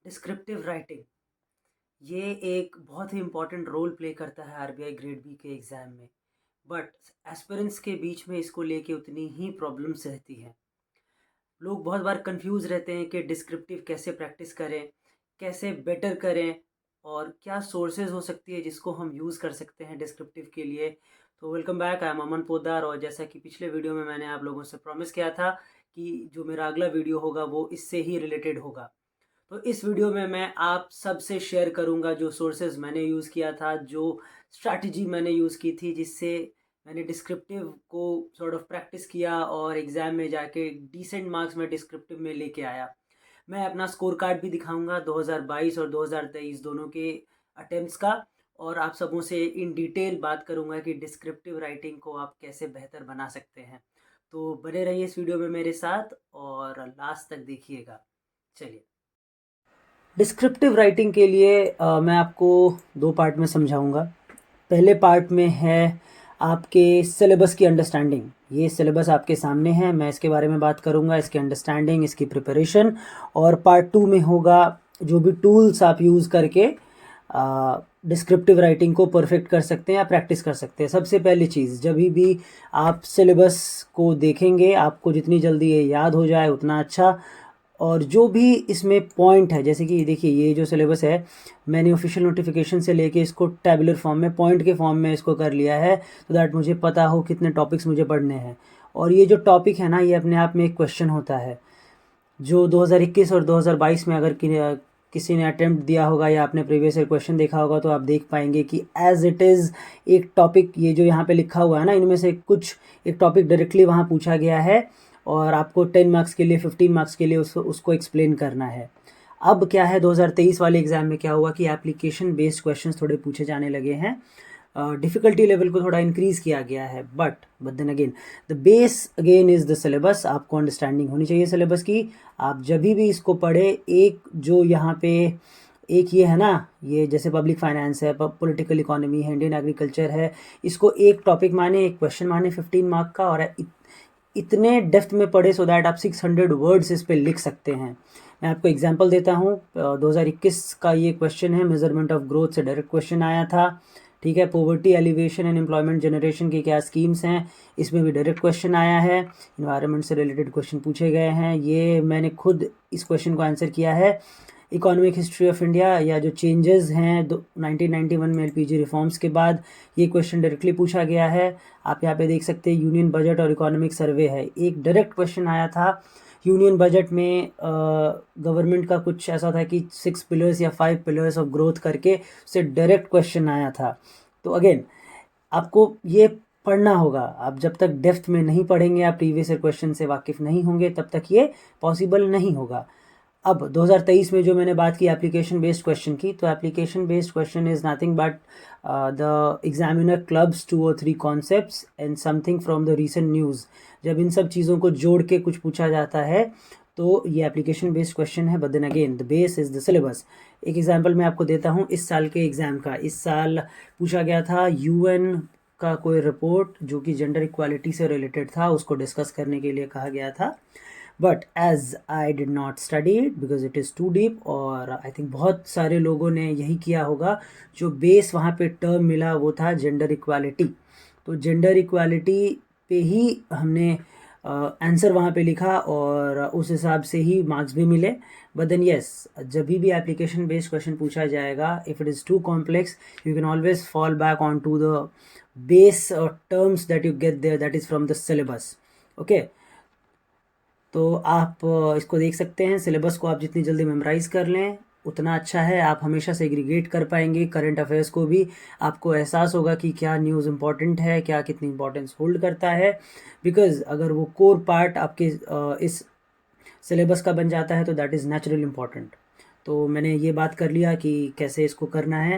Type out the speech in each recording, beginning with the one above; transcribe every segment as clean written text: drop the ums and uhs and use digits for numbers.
Descriptive writing ये एक बहुत ही इम्पॉर्टेंट रोल प्ले करता है आरबीआई ग्रेड बी के एग्ज़ाम में। बट एस्पिरेंट्स के बीच में इसको लेके उतनी ही प्रॉब्लम्स रहती हैं। लोग बहुत बार कंफ्यूज रहते हैं कि डिस्क्रिप्टिव कैसे प्रैक्टिस करें, कैसे बेटर करें और क्या सोर्सेज हो सकती है जिसको हम यूज़ कर सकते हैं डिस्क्रिप्टिव के लिए। तो वेलकम बैक, आई एम अमन पोद्दार। और जैसा कि पिछले वीडियो में मैंने आप लोगों से प्रॉमिस किया था कि जो मेरा अगला वीडियो होगा वो इससे ही रिलेटेड होगा। तो इस वीडियो में मैं आप सबसे शेयर करूंगा जो सोर्सेज मैंने यूज़ किया था, जो स्ट्रैटेजी मैंने यूज़ की थी, जिससे मैंने डिस्क्रिप्टिव को सॉर्ट ऑफ प्रैक्टिस किया और एग्ज़ाम में जाके डिसेंट मार्क्स में डिस्क्रिप्टिव में लेके आया। मैं अपना स्कोर कार्ड भी दिखाऊंगा 2022 और 2023 दोनों के अटेम्प्ट्स का, और आप सबों से इन डिटेल बात करूंगा कि डिस्क्रिप्टिव राइटिंग को आप कैसे बेहतर बना सकते हैं। तो बने रहिए इस वीडियो में मेरे साथ और लास्ट तक देखिएगा। चलिए, डिस्क्रिप्टिव राइटिंग के लिए मैं आपको दो पार्ट में समझाऊंगा। पहले पार्ट में है आपके सिलेबस की अंडरस्टैंडिंग। ये सिलेबस आपके सामने है, मैं इसके बारे में बात करूंगा, इसकी अंडरस्टैंडिंग, इसकी प्रिपरेशन। और पार्ट टू में होगा जो भी टूल्स आप यूज़ करके डिस्क्रिप्टिव राइटिंग को परफेक्ट कर सकते हैं या प्रैक्टिस कर सकते हैं। सबसे पहली चीज़, जब भी आप सिलेबस को देखेंगे, आपको जितनी जल्दी ये याद हो जाए उतना अच्छा। और जो भी इसमें पॉइंट है, जैसे कि देखिए ये जो सिलेबस है मैंने ऑफिशियल नोटिफिकेशन से लेके इसको टैबुलर फॉर्म में, पॉइंट के फॉर्म में इसको कर लिया है, तो दैट मुझे पता हो कितने टॉपिक्स मुझे पढ़ने हैं। और ये जो टॉपिक है ना, ये अपने आप में एक क्वेश्चन होता है। जो 2021 और 2022 में अगर किसी ने अटेम्प्ट दिया होगा या आपने प्रीवियस ईयर क्वेश्चन देखा होगा तो आप देख पाएंगे कि एज इट इज़ एक टॉपिक, ये जो यहाँ पे लिखा हुआ है ना, इनमें से कुछ एक टॉपिक डायरेक्टली वहाँ पूछा गया है और आपको 10 मार्क्स के लिए, 15 मार्क्स के लिए उसको एक्सप्लेन करना है। अब क्या है, 2023 वाले एग्ज़ाम में क्या हुआ कि एप्लीकेशन बेस्ड क्वेश्चंस थोड़े पूछे जाने लगे हैं। डिफ़िकल्टी लेवल को थोड़ा इंक्रीज़ किया गया है, but then again the base again is the syllabus. आपको अंडरस्टैंडिंग होनी चाहिए सिलेबस की। आप जब भी इसको पढ़े, एक जो यहाँ पे एक ये है ना, ये जैसे पब्लिक फाइनेंस है, पॉलिटिकल इकोनॉमी है, इंडियन एग्रीकल्चर है, इसको एक टॉपिक माने, एक क्वेश्चन माने 15 मार्क का, और इतने डेप्थ में पढ़े सो दैट आप 600 वर्ड्स इस पे लिख सकते हैं। मैं आपको एग्जांपल देता हूँ। 2021 का ये क्वेश्चन है, मेजरमेंट ऑफ ग्रोथ से डायरेक्ट क्वेश्चन आया था। ठीक है, poverty alleviation and employment generation की क्या स्कीम्स हैं, इसमें भी डायरेक्ट क्वेश्चन आया है। इन्वायरमेंट से रिलेटेड क्वेश्चन पूछे गए हैं। ये मैंने खुद इस क्वेश्चन को आंसर किया है। इकोनॉमिक हिस्ट्री ऑफ इंडिया, या जो चेंजेस हैं 1991 में एलपीजी रिफॉर्म्स के बाद, ये क्वेश्चन डायरेक्टली पूछा गया है। आप यहाँ पे देख सकते हैं यूनियन बजट और इकोनॉमिक सर्वे है, एक डायरेक्ट क्वेश्चन आया था। यूनियन बजट में गवर्नमेंट का कुछ ऐसा था कि 6 पिलर्स या 5 पिलर्स ऑफ ग्रोथ करके उससे डायरेक्ट क्वेश्चन आया था। तो अगेन आपको ये पढ़ना होगा। आप जब तक डेप्थ में नहीं पढ़ेंगे, आप प्रीवियस ईयर क्वेश्चन से वाकिफ़ नहीं होंगे, तब तक ये पॉसिबल नहीं होगा। अब 2023 में जो मैंने बात की एप्लीकेशन बेस्ड क्वेश्चन की, तो application based question is nothing but the examiner clubs 2 और 3 concepts and something from the recent news. जब इन सब चीज़ों को जोड़ के कुछ पूछा जाता है तो ये एप्लीकेशन बेस्ड क्वेश्चन है, but then again the base is the syllabus. एक एग्जांपल मैं आपको देता हूँ इस साल के एग्ज़ाम का। इस साल पूछा गया था यूएन का कोई रिपोर्ट जो कि जेंडर इक्वालिटी से रिलेटेड था, उसको डिस्कस करने के लिए कहा गया था। But as I did not study it because it is too deep, और आई थिंक बहुत सारे लोगों ने यही किया होगा। जो बेस वहाँ पे टर्म मिला वो था जेंडर इक्वालिटी। तो जेंडर इक्वालिटी पे ही हमने आंसर वहाँ पे लिखा और उस हिसाब से ही मार्क्स भी मिले। बट देन येस, जब भी एप्लीकेशन बेस्ड क्वेश्चन पूछा जाएगा, if it is too complex, you can always fall back on to the base terms that you get there, that is from the syllabus. Okay, तो आप इसको देख सकते हैं। सिलेबस को आप जितनी जल्दी मेमोराइज़ कर लें उतना अच्छा है। आप हमेशा सेग्रीगेट कर पाएंगे करंट अफेयर्स को भी। आपको एहसास होगा कि क्या न्यूज़ इंपॉर्टेंट है, क्या कितनी इंपॉर्टेंस होल्ड करता है। बिकॉज़ अगर वो कोर पार्ट आपके इस सिलेबस का बन जाता है तो दैट इज़ नेचुरल इम्पॉर्टेंट। तो मैंने ये बात कर लिया कि कैसे इसको करना है।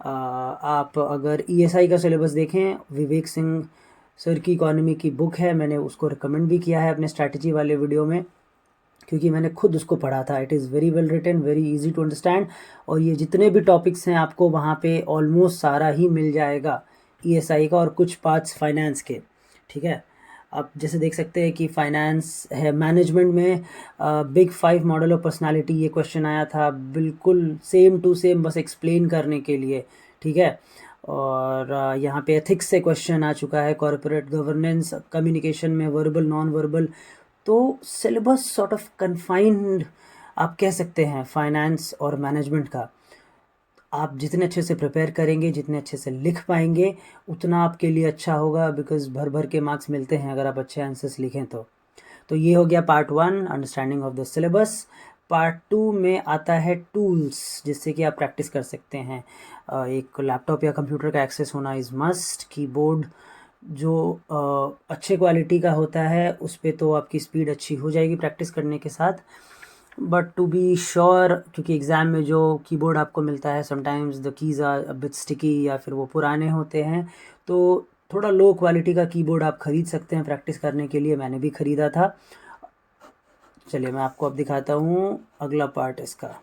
आप अगर ईएसआई का सिलेबस देखें, विवेक सिंह सर की इकोनॉमी की बुक है, मैंने उसको रिकमेंड भी किया है अपने स्ट्रैटेजी वाले वीडियो में, क्योंकि मैंने खुद उसको पढ़ा था। It is very well written, very easy to understand, और ये जितने भी टॉपिक्स हैं आपको वहाँ पे ऑलमोस्ट सारा ही मिल जाएगा ईएसआई का, और कुछ पार्ट्स फाइनेंस के। ठीक है, आप जैसे देख सकते हैं कि फाइनेंस है, मैनेजमेंट में बिग 5 मॉडल ऑफ पर्सनालिटी ये क्वेश्चन आया था, बिल्कुल सेम टू सेम, बस एक्सप्लेन करने के लिए, ठीक है। और यहाँ पे एथिक्स से क्वेश्चन आ चुका है, कॉर्पोरेट गवर्नेंस, कम्युनिकेशन में वर्बल नॉन वर्बल। तो सिलेबस सॉर्ट ऑफ कन्फाइंड आप कह सकते हैं फाइनेंस और मैनेजमेंट का। आप जितने अच्छे से प्रिपेयर करेंगे, जितने अच्छे से लिख पाएंगे, उतना आपके लिए अच्छा होगा, बिकॉज भर भर के मार्क्स मिलते हैं अगर आप अच्छे आंसर्स लिखें तो ये हो गया part 1, understanding of the syllabus. Part 2 में आता है टूल्स, जिससे कि आप प्रैक्टिस कर सकते हैं। एक लैपटॉप या कंप्यूटर का एक्सेस होना इज़ मस्ट। कीबोर्ड जो अच्छे क्वालिटी का होता है उस पर तो आपकी स्पीड अच्छी हो जाएगी प्रैक्टिस करने के साथ, बट टू बी श्योर, क्योंकि एग्ज़ाम में जो कीबोर्ड आपको मिलता है sometimes the keys are a bit sticky या फिर वो पुराने होते हैं, तो थोड़ा लो क्वालिटी का कीबोर्ड आप ख़रीद सकते हैं प्रैक्टिस करने के लिए। मैंने भी ख़रीदा था। चलिए मैं आपको अब दिखाता हूँ अगला पार्ट इसका।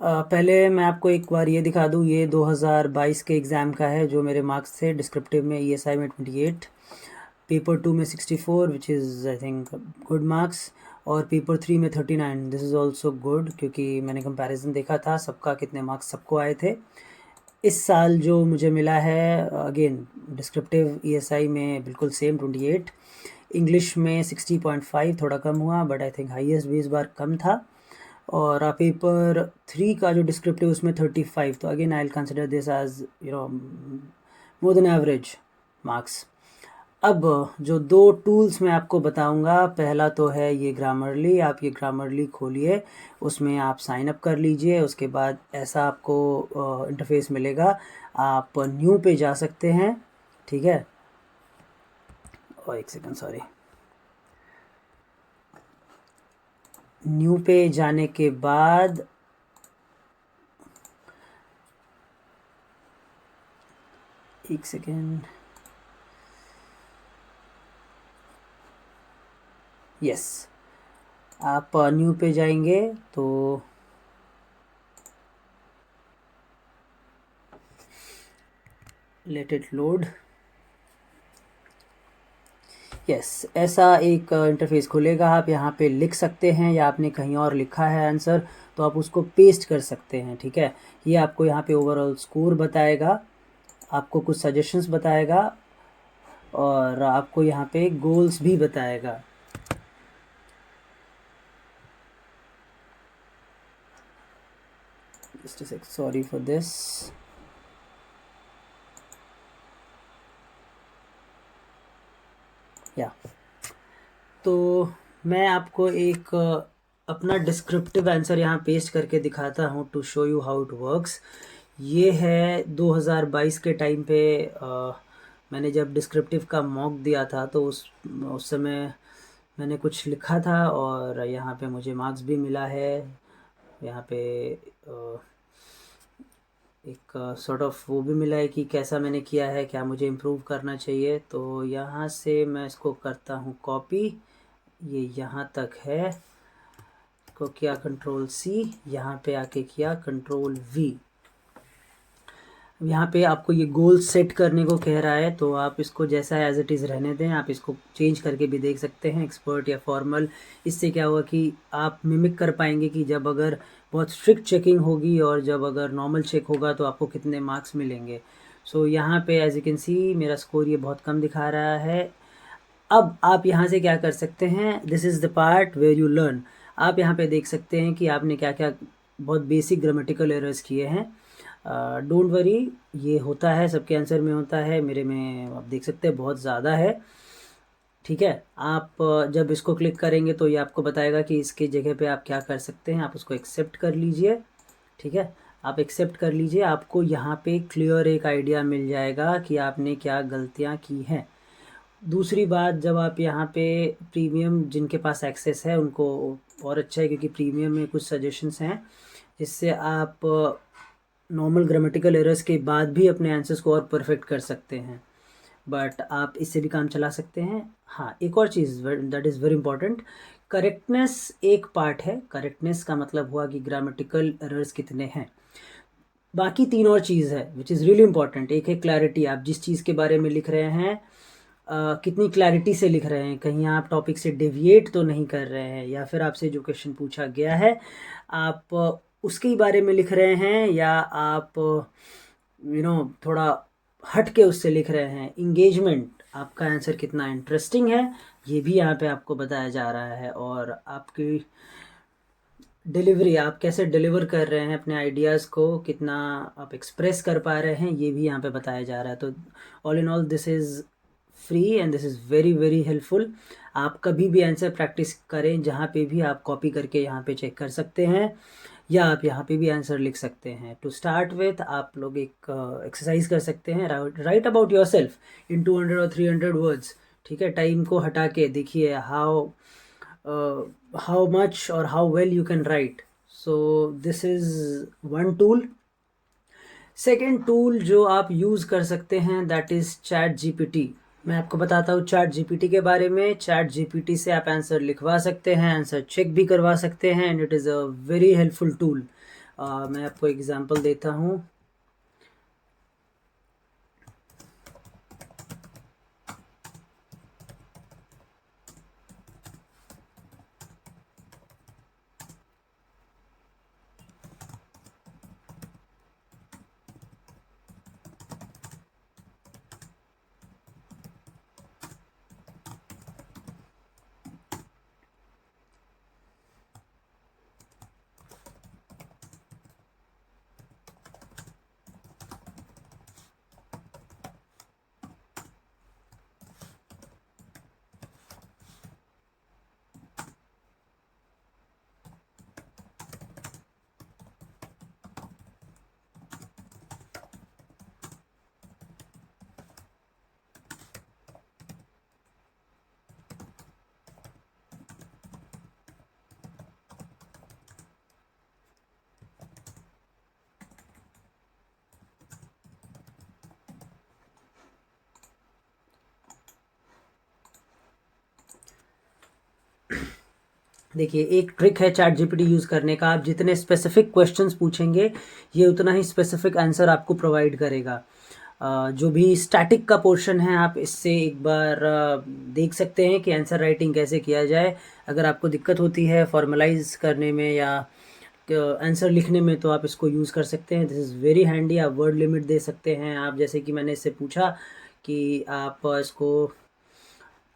पहले मैं आपको एक बार ये दिखा दूँ, ये 2022 के एग्ज़ाम का है जो मेरे मार्क्स थे। डिस्क्रिप्टिव में ESI में 28, पेपर 2 में 64 which is I think good marks, और पेपर 3 में 39। दिस इज़ ऑल्सो गुड, क्योंकि मैंने कंपैरिजन देखा था सबका, कितने मार्क्स सबको आए थे। इस साल जो मुझे मिला है, अगेन डिस्क्रिप्टिव ESI में बिल्कुल सेम 28, इंग्लिश में 60.5, थोड़ा कम हुआ, बट आई थिंक हाईएस्ट भी इस बार कम था। और पेपर 3 का जो डिस्क्रिप्टिव उसमें 35, तो again I will consider this as more than average marks. अब जो 2 टूल्स मैं आपको बताऊंगा, पहला तो है ये ग्रामरली। आप ये ग्रामरली खोलिए, उसमें आप साइन अप कर लीजिए, उसके बाद ऐसा आपको इंटरफेस मिलेगा। आप न्यू पे जा सकते हैं, ठीक है। और एक सेकंड, सॉरी। न्यू पे जाने के बाद एक सेकेंड, यस, आप न्यू पे जाएंगे तो लेट इट लोड। यस, ऐसा एक इंटरफेस खुलेगा। आप यहाँ पे लिख सकते हैं, या आपने कहीं और लिखा है आंसर तो आप उसको पेस्ट कर सकते हैं, ठीक है। ये आपको यहाँ पे ओवरऑल स्कोर बताएगा, आपको कुछ सजेशंस बताएगा, और आपको यहाँ पे गोल्स भी बताएगा। Just a sec, sorry for this. या तो मैं आपको एक अपना डिस्क्रिप्टिव आंसर यहाँ पेस्ट करके दिखाता हूँ to show you how it works. ये है 2022 के टाइम पे, मैंने जब डिस्क्रिप्टिव का मॉक दिया था तो उस समय मैंने कुछ लिखा था, और यहाँ पे मुझे मार्क्स भी मिला है। यहाँ पे एक सॉर्ट ऑफ वो भी मिला है कि कैसा मैंने किया है, क्या मुझे इम्प्रूव करना चाहिए। तो यहाँ से मैं इसको करता हूँ कॉपी, ये यहाँ तक है, को किया Ctrl+C, यहाँ पे आके किया Ctrl+V। यहाँ पे आपको ये गोल सेट करने को कह रहा है, तो आप इसको जैसा एज इट इज़ रहने दें। आप इसको चेंज करके भी देख सकते हैं, एक्सपर्ट या फॉर्मल। इससे क्या होगा कि आप मिमिक कर पाएंगे कि जब अगर बहुत स्ट्रिक्ट चेकिंग होगी और जब अगर नॉर्मल चेक होगा तो आपको कितने मार्क्स मिलेंगे। सो यहाँ पे एज यू कैन सी मेरा स्कोर ये बहुत कम दिखा रहा है। अब आप यहाँ से क्या कर सकते हैं, this is the part where you learn. आप यहाँ पे देख सकते हैं कि आपने क्या क्या बहुत बेसिक ग्रामेटिकल एरर्स किए हैं। डोंट वरी, ये होता है, सबके आंसर में होता है, मेरे में आप देख सकते हैं बहुत ज़्यादा है, ठीक है। आप जब इसको क्लिक करेंगे तो ये आपको बताएगा कि इसके जगह पे आप क्या कर सकते हैं। आप उसको एक्सेप्ट कर लीजिए, ठीक है। आप एक्सेप्ट कर लीजिए, आपको यहाँ पे क्लियर एक आइडिया मिल जाएगा कि आपने क्या गलतियाँ की हैं। दूसरी बात, जब आप यहाँ पे प्रीमियम जिनके पास एक्सेस है उनको और अच्छा है, क्योंकि प्रीमियम में कुछ सजेशंस हैं जिससे आप नॉर्मल ग्रामेटिकल एरर्स के बाद भी अपने आंसर्स को और परफेक्ट कर सकते हैं। बट आप इससे भी काम चला सकते हैं। हाँ, एक और चीज़ that is very important, correctness एक पार्ट है। करेक्टनेस का मतलब हुआ कि ग्रामेटिकल एरर्स कितने हैं। बाकी 3 और चीज़ है विच इज़ रियली इंपॉर्टेंट। एक है क्लैरिटी, आप जिस चीज़ के बारे में लिख रहे हैं कितनी क्लैरिटी से लिख रहे हैं, कहीं आप टॉपिक से डेविएट तो नहीं कर रहे हैं, या फिर आपसे जो क्वेश्चन पूछा गया है आप उसके बारे में लिख रहे हैं, या आप थोड़ा हट के उससे लिख रहे हैं। इंगेजमेंट, आपका आंसर कितना इंटरेस्टिंग है, ये भी यहाँ पे आपको बताया जा रहा है। और आपकी डिलीवरी, आप कैसे डिलीवर कर रहे हैं अपने आइडियाज़ को, कितना आप एक्सप्रेस कर पा रहे हैं, ये भी यहाँ पे बताया जा रहा है। तो all in all this is free and this is very very helpful. आप कभी भी आंसर प्रैक्टिस करें, जहाँ पे भी आप कॉपी करके यहाँ पे चेक कर सकते हैं, या आप यहाँ पे भी आंसर लिख सकते हैं। टू स्टार्ट विथ आप लोग एक एक्सरसाइज कर सकते हैं, right about your self in 200 और 300 वर्ड्स। ठीक है, टाइम को हटा के देखिए how much or how well you can write. So this is one tool. Second tool जो आप यूज़ कर सकते हैं that is चैट जीपीटी। मैं आपको बताता हूँ चैट जीपीटी के बारे में। चैट जीपीटी से आप आंसर लिखवा सकते हैं, आंसर चेक भी करवा सकते हैं, and it is a very helpful tool. मैं आपको एग्जांपल देता हूँ। देखिए, एक ट्रिक है चैट जीपीटी यूज़ करने का। आप जितने स्पेसिफिक क्वेश्चंस पूछेंगे, ये उतना ही स्पेसिफिक आंसर आपको प्रोवाइड करेगा। जो भी स्टैटिक का पोर्शन है, आप इससे एक बार देख सकते हैं कि आंसर राइटिंग कैसे किया जाए। अगर आपको दिक्कत होती है फॉर्मलाइज करने में या आंसर लिखने में, तो आप इसको यूज़ कर सकते हैं। This is very handy. आप वर्ड लिमिट दे सकते हैं। आप जैसे कि मैंने इससे पूछा कि आप इसको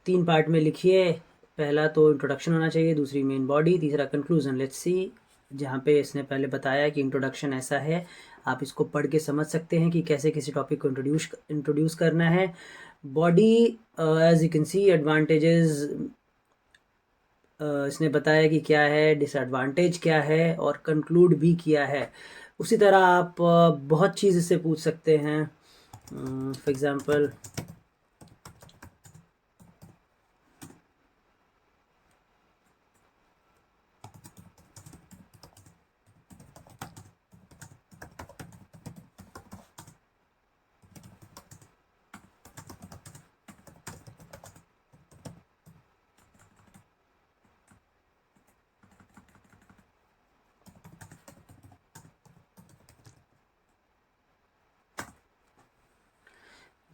3 पार्ट में लिखिए। पहला तो इंट्रोडक्शन होना चाहिए, दूसरी मेन बॉडी, तीसरा कंक्लूजन। लेट्स सी, जहाँ पे इसने पहले बताया कि इंट्रोडक्शन ऐसा है, आप इसको पढ़ के समझ सकते हैं कि कैसे किसी टॉपिक को इंट्रोड्यूस करना है। Body, as you can see, advantages इसने बताया कि क्या है, डिसएडवांटेज क्या है, और कंक्लूड भी किया है। उसी तरह आप बहुत चीज़ इससे पूछ सकते हैं। फॉर एग्ज़ाम्पल,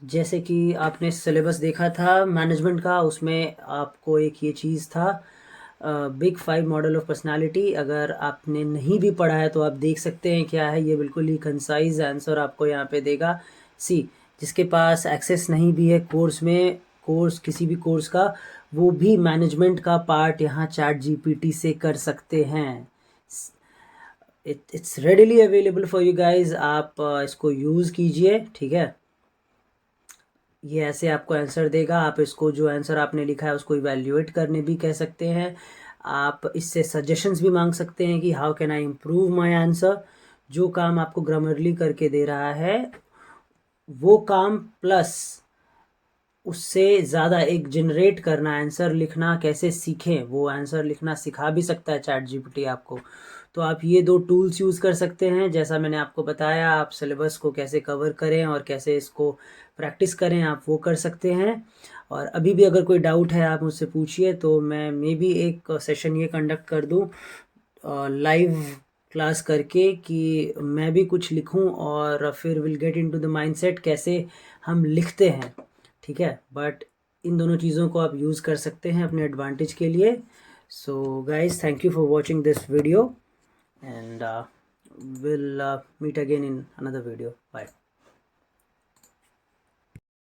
जैसे कि आपने सिलेबस देखा था मैनेजमेंट का, उसमें आपको एक ये चीज़ था, बिग 5 मॉडल ऑफ पर्सनालिटी। अगर आपने नहीं भी पढ़ा है तो आप देख सकते हैं क्या है। ये बिल्कुल ही कंसाइज आंसर आपको यहाँ पे देगा। सी, जिसके पास एक्सेस नहीं भी है कोर्स में, कोर्स किसी भी कोर्स का, वो भी मैनेजमेंट का पार्ट यहाँ चैट जीपीटी से कर सकते हैं। It's readily available for you guys. आप इसको यूज़ कीजिए। ठीक है, ये ऐसे आपको आंसर देगा। आप इसको, जो आंसर आपने लिखा है, उसको इवैल्यूएट करने भी कह सकते हैं। आप इससे सजेशंस भी मांग सकते हैं कि how can I improve my answer. जो काम आपको ग्रामरली करके दे रहा है, वो काम प्लस उससे ज़्यादा एक जनरेट करना, आंसर लिखना कैसे सीखें, वो आंसर लिखना सिखा भी सकता है चैट जीपीटी आपको। तो आप ये 2 टूल्स यूज़ कर सकते हैं। जैसा मैंने आपको बताया, आप सिलेबस को कैसे कवर करें और कैसे इसको प्रैक्टिस करें, आप वो कर सकते हैं। और अभी भी अगर कोई डाउट है, आप मुझसे पूछिए, तो मैं मे बी एक सेशन ये कंडक्ट कर दूँ लाइव क्लास करके, कि मैं भी कुछ लिखूं, और फिर will get into the mindset कैसे हम लिखते हैं। ठीक है, बट इन दोनों चीज़ों को आप यूज़ कर सकते हैं अपने एडवांटेज के लिए। So guys, thank you for watching this video and we'll meet again in another video. Bye.